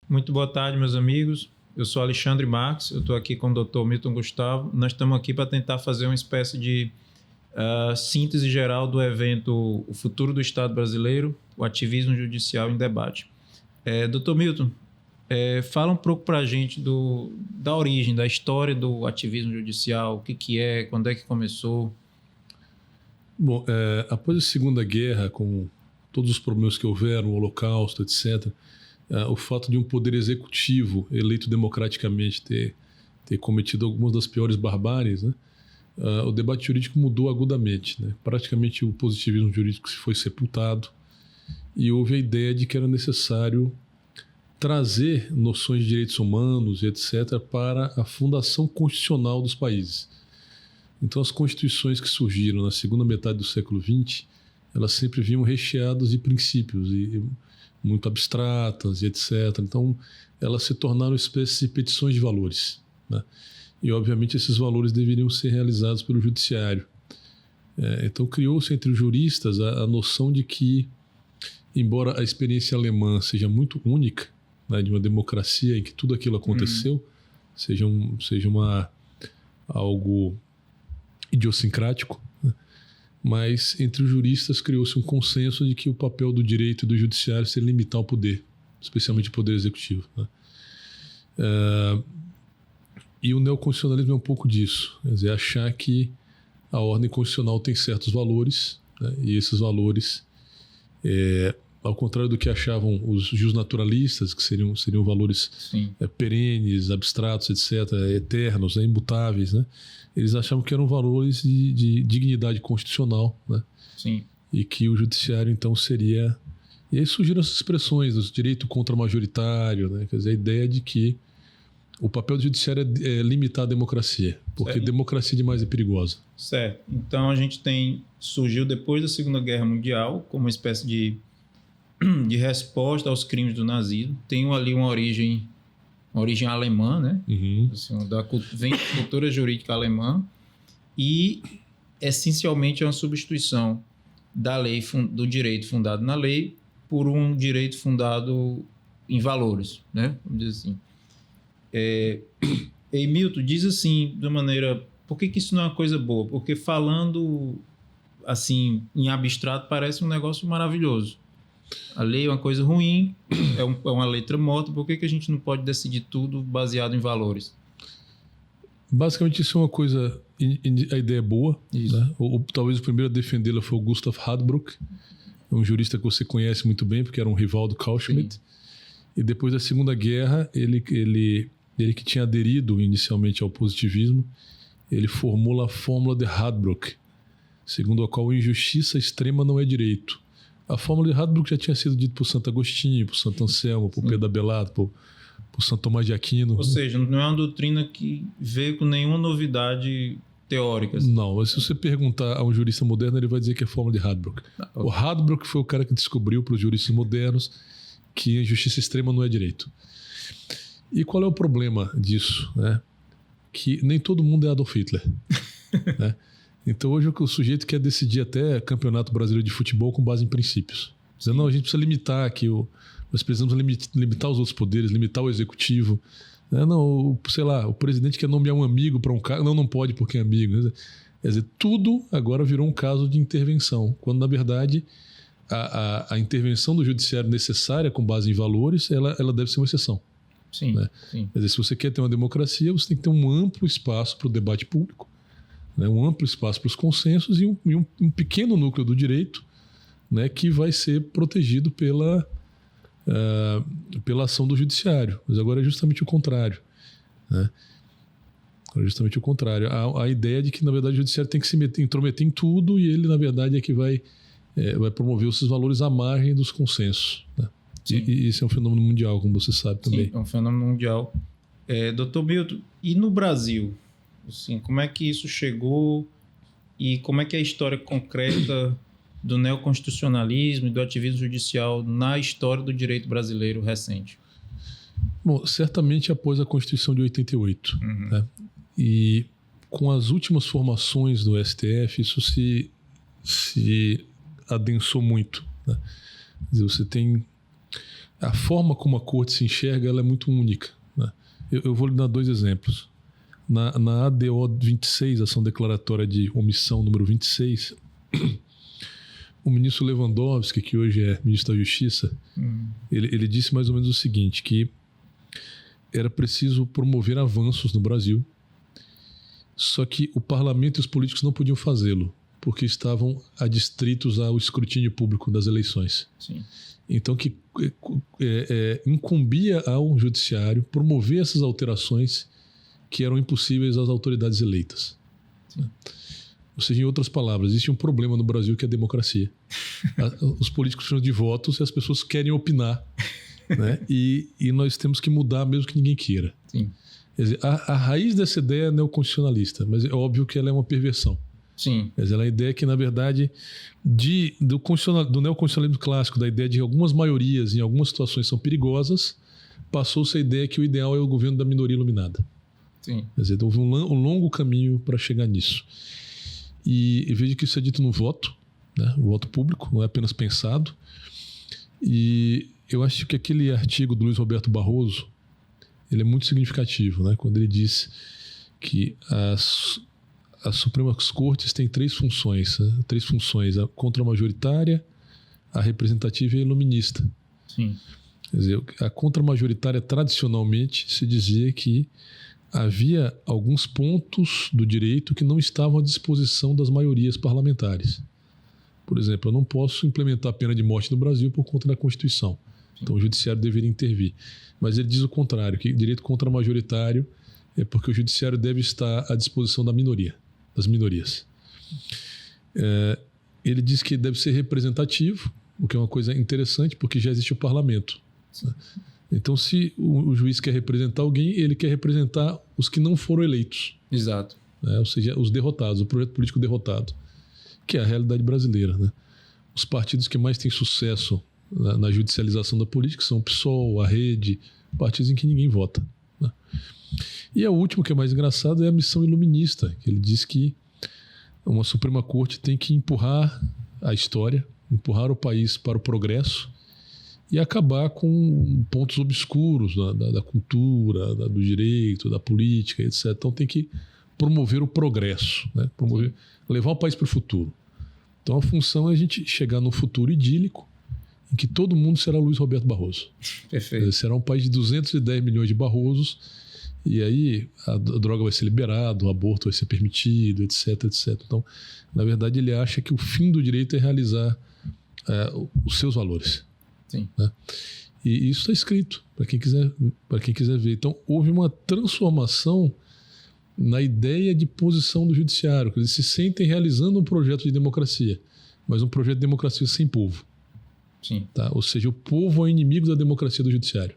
Muito boa tarde, meus amigos. Eu sou Alexandre Marques, eu estou aqui com o Dr. Milton Gustavo. Nós estamos aqui para tentar fazer uma espécie de síntese geral do evento O Futuro do Estado Brasileiro, o ativismo judicial em debate. Dr. Milton, fala um pouco para a gente da origem, da história do ativismo judicial, o que é, quando é que começou? Bom, após a Segunda Guerra, com todos os problemas que houveram, o Holocausto, etc., o fato de um poder executivo eleito democraticamente ter cometido algumas das piores barbáries, né? O debate jurídico mudou agudamente, né? Praticamente o positivismo jurídico se foi sepultado e houve a ideia de que era necessário trazer noções de direitos humanos, etc., para a fundação constitucional dos países. Então, as constituições que surgiram na segunda metade do século XX, elas sempre vinham recheadas de princípios e muito abstratas e etc. Então, elas se tornaram espécies de petições de valores, né? E, obviamente, esses valores deveriam ser realizados pelo judiciário. Então, criou-se entre os juristas a noção de que, embora a experiência alemã seja muito única, né, de uma democracia em que tudo aquilo aconteceu, seja algo idiosincrático, né? Mas entre os juristas criou-se um consenso de que o papel do direito e do judiciário seria limitar o poder, especialmente o poder executivo, né? E o neoconstitucionalismo é um pouco disso, quer dizer, achar que a ordem constitucional tem certos valores, né? E esses valores, ao contrário do que achavam os justnaturalistas, que seriam valores perenes, abstratos, etc., eternos, né? Imutáveis, né? Eles achavam que eram valores de dignidade constitucional, né? Sim. E que o judiciário, então, seria... E aí surgiram essas expressões do direito contra-majoritário, né? Quer dizer, a ideia de que o papel do judiciário é limitar a democracia, porque democracia demais é perigosa. Certo. Então, a gente surgiu depois da Segunda Guerra Mundial como uma espécie de resposta aos crimes do nazismo. Tem ali uma origem alemã, né? Uhum. Assim, vem da cultura jurídica alemã e, essencialmente, é uma substituição da lei, do direito fundado na lei por um direito fundado em valores, né? Vamos dizer assim. E Milton diz assim, de uma maneira... Por que isso não é uma coisa boa? Porque falando assim, em abstrato, parece um negócio maravilhoso. A lei é uma coisa ruim, é uma letra morta. Por que a gente não pode decidir tudo baseado em valores? Basicamente, isso é uma coisa... A ideia é boa, né? Talvez o primeiro a defendê-la foi o Gustav Hadbrook, um jurista que você conhece muito bem, porque era um rival do Carl Schmitt. Sim. E depois da Segunda Guerra, ele que tinha aderido inicialmente ao positivismo, ele formula a fórmula de Hadbrook, segundo a qual injustiça extrema não é direito. A fórmula de Hadbrook já tinha sido dita por Santo Agostinho, por Santo Anselmo, por Pedro Abelardo, por Santo Tomás de Aquino. Ou seja, não é uma doutrina que veio com nenhuma novidade teórica. Não, mas se você perguntar a um jurista moderno, ele vai dizer que é a fórmula de Hadbrook. O Hadbrook foi o cara que descobriu para os juristas modernos que a injustiça extrema não é direito. E qual é o problema disso, né? Que nem todo mundo é Adolf Hitler. Né? Então hoje o sujeito quer decidir até campeonato brasileiro de futebol com base em princípios. Dizendo, não, a gente precisa limitar aqui, nós precisamos limitar os outros poderes, limitar o executivo. Né? Não, sei lá, o presidente quer nomear um amigo para um cargo, não pode porque é amigo. Quer dizer, tudo agora virou um caso de intervenção, quando na verdade a intervenção do judiciário necessária com base em valores, ela deve ser uma exceção. Sim, né? Sim. Quer dizer, se você quer ter uma democracia, você tem que ter um amplo espaço para o debate público, né? Um amplo espaço para os consensos e um pequeno núcleo do direito, né? Que vai ser protegido pela ação do judiciário. Mas agora é justamente o contrário, né? Agora é justamente o contrário. A ideia de que, na verdade, o judiciário tem que se intrometer em tudo e ele, na verdade, é que vai promover esses valores à margem dos consensos, né? E isso é um fenômeno mundial, como você sabe também. Sim, é um fenômeno mundial. Dr. Milton, e no Brasil? Assim, como é que isso chegou e como é que é a história concreta do neoconstitucionalismo e do ativismo judicial na história do direito brasileiro recente? Bom, certamente após a Constituição de 88. Né? E com as últimas formações do STF, isso se adensou muito, né? Quer dizer, você tem a forma como a corte se enxerga ela é muito única, né? Eu vou lhe dar 2 exemplos. Na ADO 26, ação declaratória de omissão número 26, o ministro Lewandowski, que hoje é ministro da Justiça, ele disse mais ou menos o seguinte, que era preciso promover avanços no Brasil, só que o parlamento e os políticos não podiam fazê-lo, porque estavam adstritos ao escrutínio público das eleições. Sim. Então, que incumbia ao judiciário promover essas alterações que eram impossíveis às autoridades eleitas. Sim. Ou seja, em outras palavras, existe um problema no Brasil que é a democracia. Os políticos precisam de votos e as pessoas querem opinar, né? E nós temos que mudar mesmo que ninguém queira. Sim. Quer dizer, a raiz dessa ideia é neoconstitucionalista, mas é óbvio que ela é uma perversão. Sim. Quer dizer, ela é a ideia que, na verdade, do neoconstitucionalismo clássico, da ideia de que algumas maiorias em algumas situações são perigosas, passou-se a ideia que o ideal é o governo da minoria iluminada. Sim. Quer dizer, houve um longo caminho para chegar nisso. E veja que isso é dito no voto, né? O voto público, não é apenas pensado. E eu acho que aquele artigo do Luiz Roberto Barroso, ele é muito significativo, né? Quando ele diz que as Supremas Cortes têm 3 funções, né? 3 funções: a contramajoritária, a representativa e a iluminista. Sim. Quer dizer, a contramajoritária, tradicionalmente, se dizia que havia alguns pontos do direito que não estavam à disposição das maiorias parlamentares. Por exemplo, eu não posso implementar a pena de morte no Brasil por conta da Constituição. Então o judiciário deveria intervir. Mas ele diz o contrário, que direito contramajoritário é porque o judiciário deve estar à disposição da minoria, das minorias. Ele diz que deve ser representativo, o que é uma coisa interessante, porque já existe o parlamento. Sim. Então, se o juiz quer representar alguém, ele quer representar os que não foram eleitos. Exato. Né? Ou seja, os derrotados, o projeto político derrotado, que é a realidade brasileira. Né? Os partidos que mais têm sucesso na judicialização da política são o PSOL, a Rede, partidos em que ninguém vota. Né? E a última, que é mais engraçada, é a missão iluminista, que ele diz que uma Suprema Corte tem que empurrar a história, empurrar o país para o progresso e acabar com pontos obscuros da cultura, do direito, da política, etc. Então tem que promover o progresso, né? Levar o país para o futuro. Então a função é a gente chegar num futuro idílico em que todo mundo será Luiz Roberto Barroso. Perfeito. Será um país de 210 milhões de Barrosos e aí a droga vai ser liberada, o aborto vai ser permitido, etc, etc. Então, na verdade, ele acha que o fim do direito é realizar os seus valores. Sim. Né? E isso está escrito para quem quiser ver. Então houve uma transformação na ideia de posição do judiciário, que eles se sentem realizando um projeto de democracia, mas um projeto de democracia sem povo. Sim. Tá? Ou seja, o povo é o inimigo da democracia do judiciário.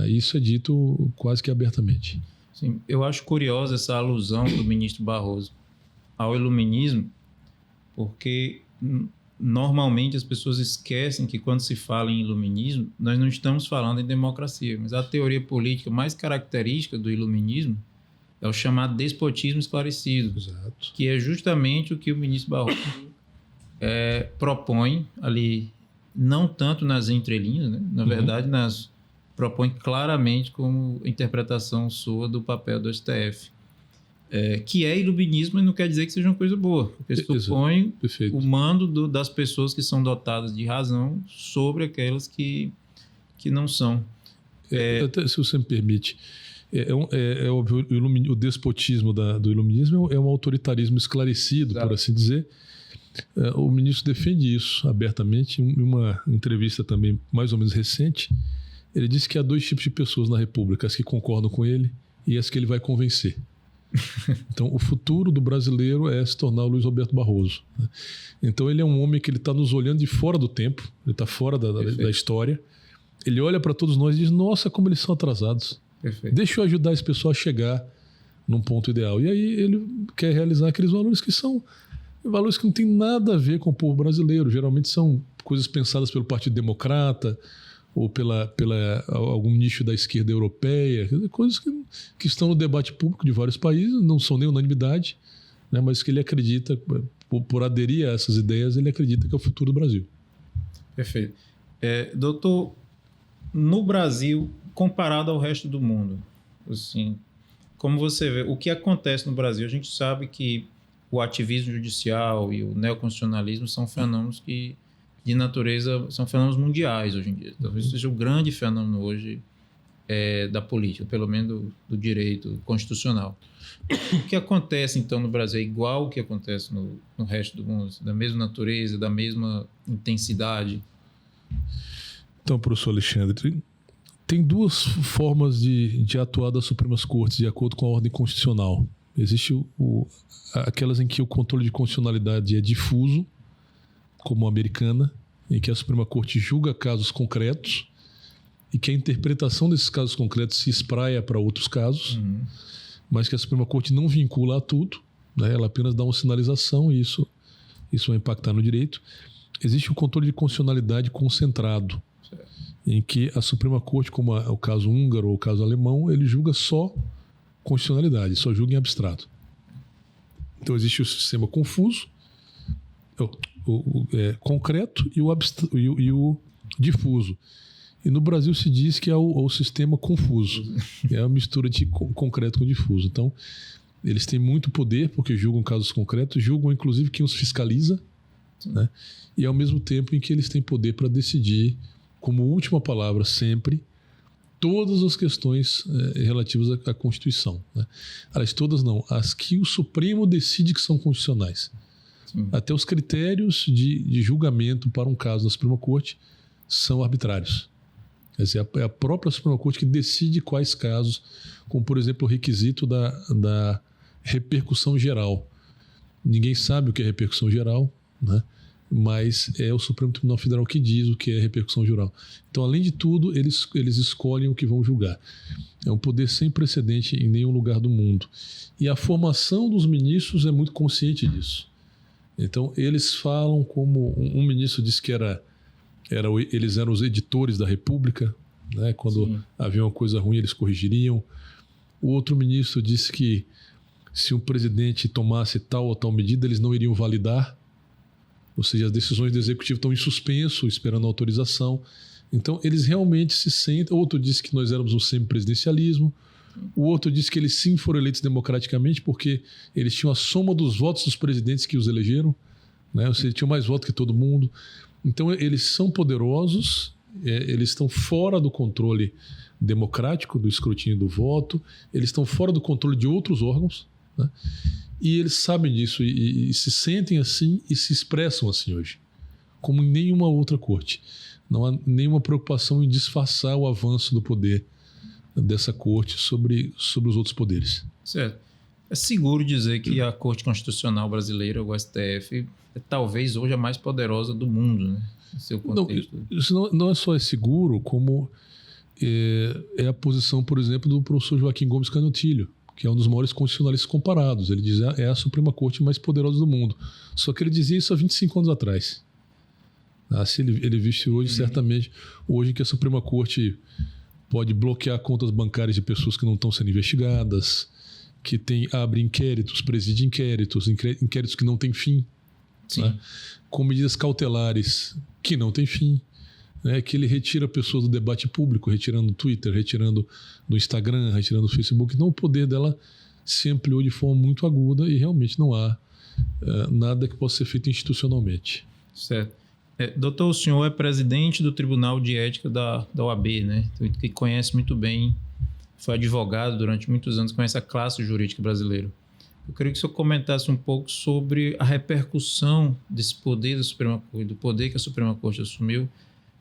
Isso é dito quase que abertamente. Sim. Eu acho curiosa essa alusão do ministro Barroso ao iluminismo, porque normalmente as pessoas esquecem que quando se fala em iluminismo, nós não estamos falando em democracia, mas a teoria política mais característica do iluminismo é o chamado despotismo esclarecido. Exato. Que é justamente o que o ministro Barroso propõe ali, não tanto nas entrelinhas, né? Na verdade, propõe claramente como interpretação sua do papel do STF. Que é iluminismo e não quer dizer que seja uma coisa boa, porque supõe o mando das pessoas que são dotadas de razão sobre aquelas que não são. Até, se você me permite, óbvio, o despotismo do iluminismo é um autoritarismo esclarecido, exato, por assim dizer. O ministro defende isso abertamente em uma entrevista também mais ou menos recente. Ele disse que há 2 tipos de pessoas na República, as que concordam com ele e as que ele vai convencer. Então, o futuro do brasileiro é se tornar o Luiz Roberto Barroso. Né? Então, ele é um homem que ele está nos olhando de fora do tempo, ele está fora da história. Ele olha para todos nós e diz, nossa, como eles são atrasados. Perfeito. Deixa eu ajudar esse pessoal a chegar num ponto ideal. E aí ele quer realizar aqueles valores que são valores que não tem nada a ver com o povo brasileiro. Geralmente são coisas pensadas pelo Partido Democrata ou pela algum nicho da esquerda europeia, coisas que estão no debate público de vários países, não são nem unanimidade, né, mas que ele acredita, por aderir a essas ideias, ele acredita que é o futuro do Brasil. Perfeito. Doutor, no Brasil, comparado ao resto do mundo, assim, como você vê, o que acontece no Brasil? A gente sabe que o ativismo judicial e o neoconstitucionalismo são fenômenos que, de natureza, são fenômenos mundiais hoje em dia. Talvez seja o grande fenômeno hoje da política, pelo menos do direito constitucional. O que acontece, então, no Brasil é igual ao que acontece no resto do mundo? Da mesma natureza, da mesma intensidade? Então, professor Alexandre, tem duas formas de atuar das Supremas Cortes de acordo com a ordem constitucional. Existe aquelas em que o controle de constitucionalidade é difuso, como a americana, em que a Suprema Corte julga casos concretos e que a interpretação desses casos concretos se espraia para outros casos, mas que a Suprema Corte não vincula a tudo, né? Ela apenas dá uma sinalização e isso vai impactar no direito. Existe o controle de constitucionalidade concentrado, em que a Suprema Corte, como é o caso húngaro ou o caso alemão, ele julga só constitucionalidade, só julga em abstrato. Então existe o sistema confuso, concreto e o difuso. E no Brasil se diz que é o sistema confuso, é a mistura de concreto com difuso. Então, eles têm muito poder porque julgam casos concretos, julgam inclusive quem os fiscaliza, né? E ao mesmo tempo em que eles têm poder para decidir, como última palavra sempre, todas as questões relativas à Constituição, né? Aliás, todas não, as que o Supremo decide que são constitucionais. Sim. Até os critérios de julgamento para um caso da Suprema Corte são arbitrários. Quer dizer, é a própria Suprema Corte que decide quais casos, como, por exemplo, o requisito da repercussão geral. Ninguém sabe o que é repercussão geral, né? Mas é o Supremo Tribunal Federal que diz o que é repercussão geral. Então, além de tudo, eles escolhem o que vão julgar. É um poder sem precedente em nenhum lugar do mundo. E a formação dos ministros é muito consciente disso. Então, eles falam como um ministro disse que eles eram os editores da República, né? Quando Sim. havia uma coisa ruim, eles corrigiriam. O outro ministro disse que se um presidente tomasse tal ou tal medida, eles não iriam validar. Ou seja, as decisões do executivo estão em suspenso, esperando a autorização. Então, eles realmente se sentem... Outro disse que nós éramos um semipresidencialismo. O outro disse que eles sim foram eleitos democraticamente porque eles tinham a soma dos votos dos presidentes que os elegeram, né? Ou seja, tinham mais votos que todo mundo. Então, eles são poderosos, eles estão fora do controle democrático, do escrutínio do voto, eles estão fora do controle de outros órgãos, né? E eles sabem disso e se sentem assim e se expressam assim hoje, como em nenhuma outra corte. Não há nenhuma preocupação em disfarçar o avanço do poder dessa corte sobre os outros poderes. Certo. É seguro dizer que a Corte Constitucional Brasileira, o STF, é talvez hoje a mais poderosa do mundo, né? Em seu contexto. Não, isso não é só seguro, como é a posição, por exemplo, do professor Joaquim Gomes Canhotilho, que é um dos maiores constitucionalistas comparados. Ele diz que é a Suprema Corte mais poderosa do mundo. Só que ele dizia isso há 25 anos atrás. Se ele visse hoje, certamente, hoje que a Suprema Corte pode bloquear contas bancárias de pessoas que não estão sendo investigadas, que abre inquéritos, preside inquéritos que não têm fim, né? Com medidas cautelares que não têm fim, né? Que ele retira pessoas do debate público, retirando do Twitter, retirando do Instagram, retirando do Facebook. Então o poder dela se ampliou de forma muito aguda e realmente não há nada que possa ser feito institucionalmente. Certo. Doutor, o senhor é presidente do Tribunal de Ética da OAB, né? Que conhece muito bem, foi advogado durante muitos anos, conhece a classe jurídica brasileira. Eu queria que o senhor comentasse um pouco sobre a repercussão desse poder da Suprema Corte, do poder que a Suprema Corte assumiu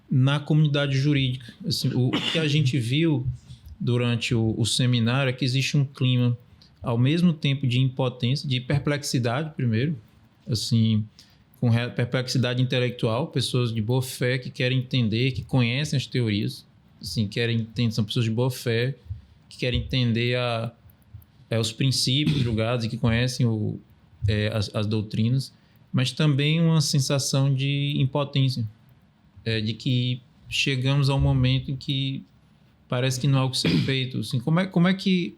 na comunidade jurídica. Assim, o que a gente viu durante o seminário é que existe um clima, ao mesmo tempo, de impotência, de perplexidade, primeiro, assim, com perplexidade intelectual, pessoas de boa fé que querem entender, que conhecem as teorias, assim, são pessoas de boa fé que querem entender os princípios julgados e que conhecem as doutrinas, mas também uma sensação de impotência, de que chegamos a um momento em que parece que não há o que ser feito. Assim, como é que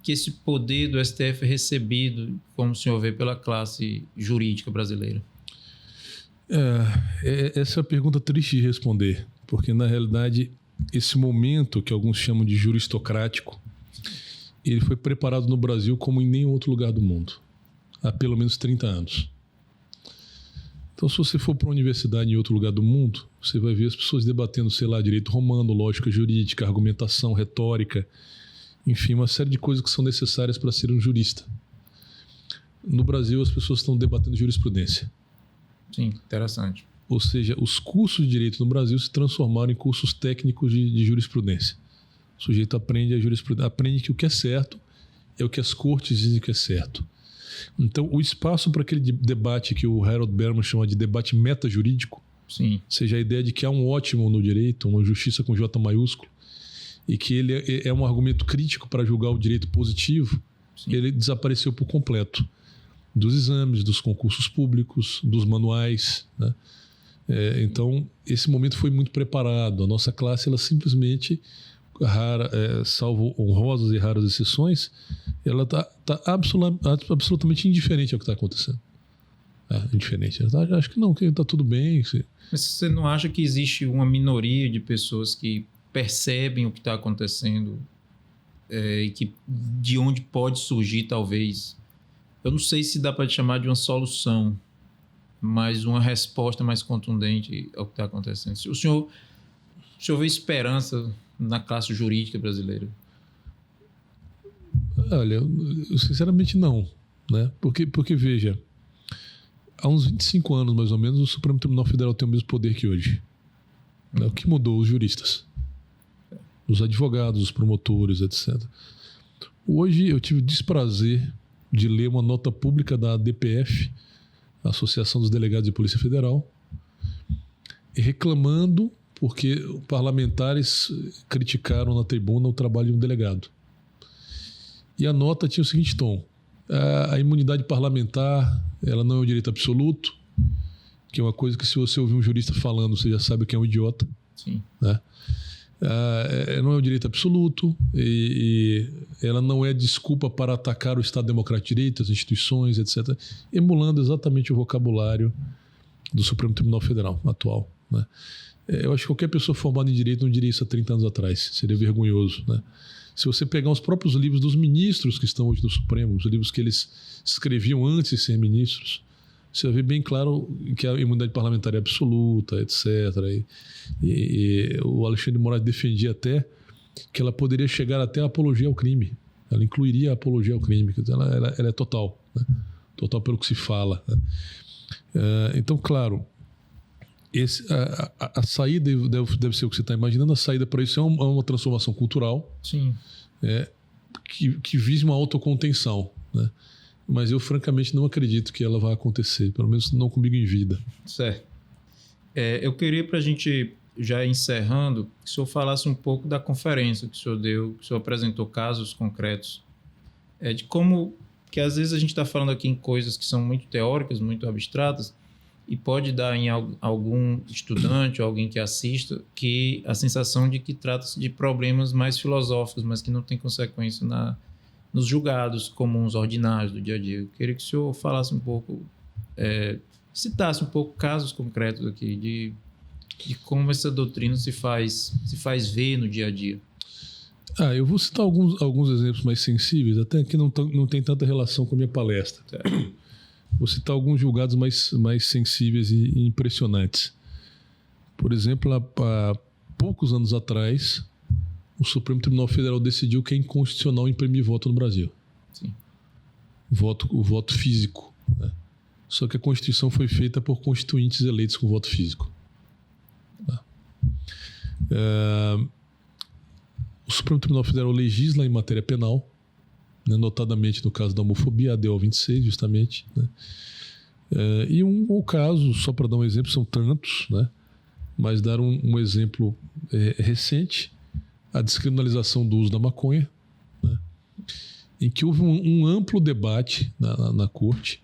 esse poder do STF é recebido, como o senhor vê, pela classe jurídica brasileira? Essa é a pergunta triste de responder, porque na realidade esse momento que alguns chamam de juristocrático, ele foi preparado no Brasil como em nenhum outro lugar do mundo, há pelo menos 30 anos. Então, se você for para uma universidade em outro lugar do mundo, você vai ver as pessoas debatendo, sei lá, direito romano, lógica jurídica, argumentação, retórica, enfim, uma série de coisas que são necessárias para ser um jurista. No Brasil, as pessoas estão debatendo jurisprudência. Sim, interessante. Ou seja, os cursos de direito no Brasil se transformaram em cursos técnicos de jurisprudência. O sujeito aprende a jurisprudência, aprende que o que é certo é o que as cortes dizem que é certo. Então, o espaço para aquele debate que o Harold Berman chama de debate metajurídico, sim, ou seja, a ideia de que há um ótimo no direito, uma justiça com J maiúsculo, e que ele é um argumento crítico para julgar o direito positivo, sim, ele desapareceu por completo dos exames, dos concursos públicos, dos manuais, né? Então, esse momento foi muito preparado. A nossa classe, ela simplesmente, salvo honrosas e raras exceções, ela está absolutamente indiferente ao que está acontecendo. Indiferente. Acho que não, que está tudo bem. Mas você não acha que existe uma minoria de pessoas que percebem o que está acontecendo e que de onde pode surgir, talvez, eu não sei se dá para chamar de uma solução, mas uma resposta mais contundente ao que está acontecendo? O senhor vê esperança na classe jurídica brasileira? Olha, eu sinceramente não, né? Porque veja, há uns 25 anos, mais ou menos, o Supremo Tribunal Federal tem o mesmo poder que hoje. Né? O que mudou? Os juristas, os advogados, os promotores, etc. Hoje eu tive o desprazer de ler uma nota pública da ADPF, Associação dos Delegados de Polícia Federal, reclamando porque parlamentares criticaram na tribuna o trabalho de um delegado. E a nota tinha o seguinte tom: a imunidade parlamentar, ela não é um direito absoluto, que é uma coisa que, se você ouvir um jurista falando, você já sabe que é um idiota. Sim. Né? Não é um direito absoluto e ela não é desculpa para atacar o Estado Democrático de Direito, as instituições, etc., emulando exatamente o vocabulário do Supremo Tribunal Federal atual. Né? Eu acho que qualquer pessoa formada em direito não diria isso há 30 anos atrás. Seria vergonhoso. Né? Se você pegar os próprios livros dos ministros que estão hoje no Supremo, os livros que eles escreviam antes de ser ministros, você vai ver bem claro que a imunidade parlamentar é absoluta, etc. E o Alexandre de Moraes defendia até que ela poderia chegar até a apologia ao crime. Ela incluiria a apologia ao crime. Ela é total. Né? Total pelo que se fala. Né? Então, claro, a saída deve ser o que você está imaginando. A saída para isso é uma transformação cultural. Sim. Que vise uma autocontenção, né? Mas eu, francamente, não acredito que ela vá acontecer, pelo menos não comigo em vida. Certo. Eu queria, para a gente já encerrando, que o senhor falasse um pouco da conferência que o senhor deu, que o senhor apresentou casos concretos, de como que às vezes a gente está falando aqui em coisas que são muito teóricas, muito abstratas, e pode dar em algum estudante ou alguém que assista que a sensação de que trata-se de problemas mais filosóficos, mas que não tem consequência nos julgados comuns, ordinários do dia a dia. Eu queria que o senhor falasse um pouco, citasse um pouco casos concretos aqui de como essa doutrina se faz ver no dia a dia. Eu vou citar alguns exemplos mais sensíveis, até que não tem tanta relação com a minha palestra. Certo. Vou citar alguns julgados mais sensíveis e impressionantes. Por exemplo, há poucos anos atrás, o Supremo Tribunal Federal decidiu que é inconstitucional imprimir voto no Brasil. Sim. O voto físico. Né? Só que a Constituição foi feita por constituintes eleitos com voto físico. O Supremo Tribunal Federal legisla em matéria penal, né? Notadamente no caso da homofobia, a ADO 26, justamente. Né? E um caso, só para dar um exemplo, são tantos, né? Mas dar um exemplo recente, a descriminalização do uso da maconha, né? Em que houve um amplo debate na corte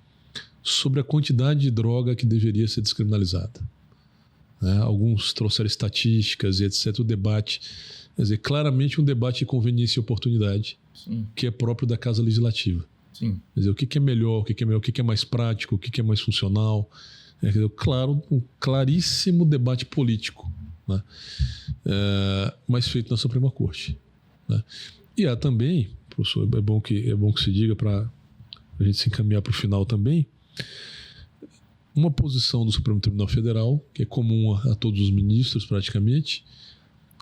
sobre a quantidade de droga que deveria ser descriminalizada. Né? Alguns trouxeram estatísticas e etc. O debate, quer dizer, claramente um debate de conveniência e oportunidade. Sim. Que é próprio da Casa Legislativa. Sim. Quer dizer, o que é melhor, o que é mais prático, o que é mais funcional. Claro, um claríssimo debate político. né? Mas feito na Suprema Corte, né? E há também, professor, é bom que se diga para a gente se encaminhar para o final também, uma posição do Supremo Tribunal Federal, que é comum a todos os ministros praticamente,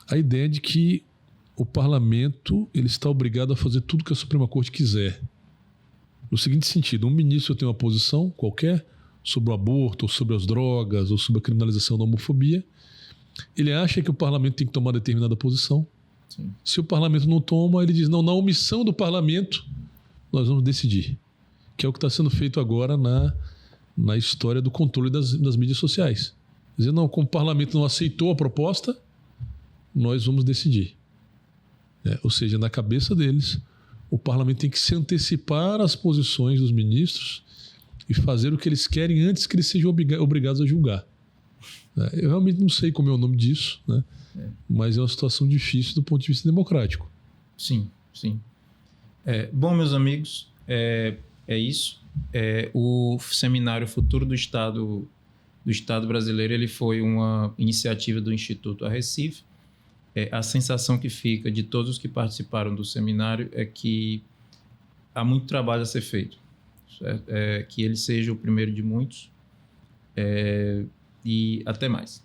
a ideia de que o parlamento ele está obrigado a fazer tudo que a Suprema Corte quiser. No seguinte sentido, um ministro tem uma posição qualquer sobre o aborto, ou sobre as drogas, ou sobre a criminalização da homofobia, ele acha que o parlamento tem que tomar determinada posição. Sim. Se o parlamento não toma, ele diz, não, na omissão do parlamento, nós vamos decidir. Que é o que está sendo feito agora na história do controle das mídias sociais. Dizendo, não, como o parlamento não aceitou a proposta, nós vamos decidir. Ou seja, na cabeça deles, o parlamento tem que se antecipar às posições dos ministros e fazer o que eles querem antes que eles sejam obrigados a julgar. Eu realmente não sei como é o nome disso, né? Mas é uma situação difícil do ponto de vista democrático. Sim, sim. Bom, meus amigos, é isso. O seminário Futuro do Estado Brasileiro ele foi uma iniciativa do Instituto Arrecife. A sensação que fica de todos os que participaram do seminário é que há muito trabalho a ser feito. Que ele seja o primeiro de muitos. E até mais.